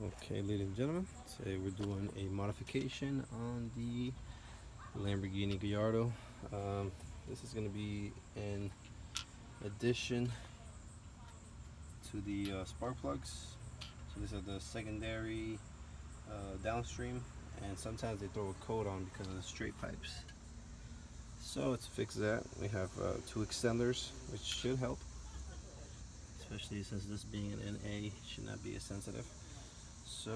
Okay, ladies and gentlemen, today we're doing a modification on the Lamborghini Gallardo. This is going to be in addition to the spark plugs. So these are the secondary downstream, and sometimes they throw a coat on because of the straight pipes. So to fix that, we have two extenders, which should help, especially since this being an NA should not be as sensitive. So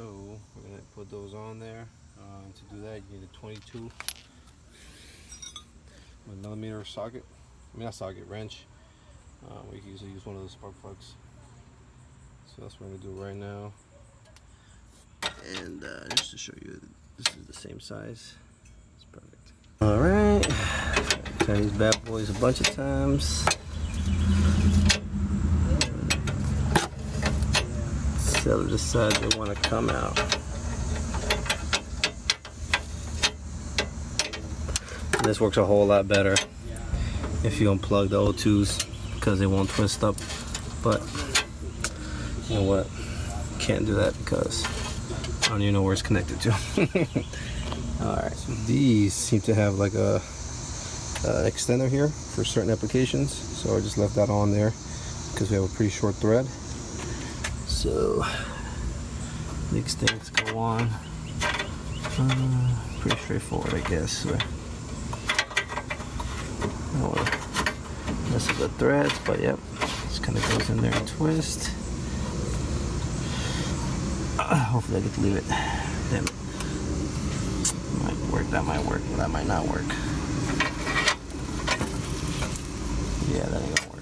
we're going to put those on there. To do that, you need a 22 millimeter socket. I mean, not socket, wrench. We can usually use one of those spark plugs. So that's what we're going to do right now. And just to show you, this is the same size. It's perfect. Alright, turn these bad boys a bunch of times. Seller decides they want to come out. And this works a whole lot better if you unplug the O2s because they won't twist up. But you know what? Can't do that because I don't even know where it's connected to. Alright, so these seem to have like a extender here for certain applications. So I just left that on there because we have a pretty short thread. So these things go on. Pretty straightforward, I guess. So, I don't want to mess with the threads, but yep, just kind of goes in there and twist. Hopefully I get to leave it. Damn it. Might work, that might work, but that might not work. Yeah, that ain't gonna work.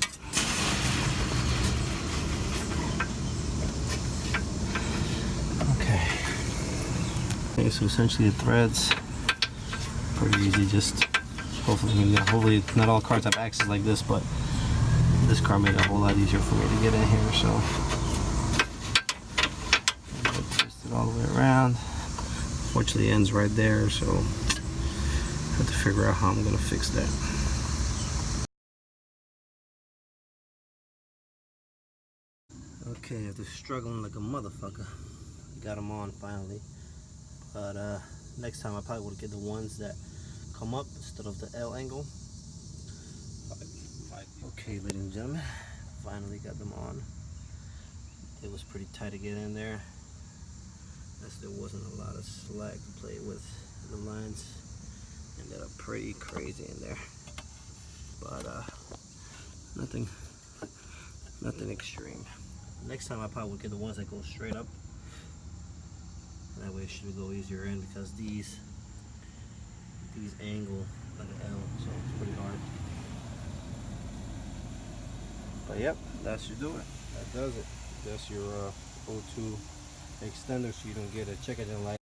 Okay, so essentially the threads, pretty easy, just hopefully not all cars have access like this, but this car made it a whole lot easier for me to get in here, so twist it all the way around. Fortunately it ends right there, so I have to figure out how I'm going to fix that. Okay, after struggling like a motherfucker, got them on finally. But next time I probably would get the ones that come up instead of the L angle. Okay, ladies and gentlemen, finally got them on. It was pretty tight to get in there, as there wasn't a lot of slack to play with. The lines ended up pretty crazy in there, but nothing extreme. Next time I probably would get the ones that go straight up. That way it should go easier in because these angle like an L, so it's pretty hard. But yep, that should do it. That does it. That's your O2 extender, so you don't get a check engine light.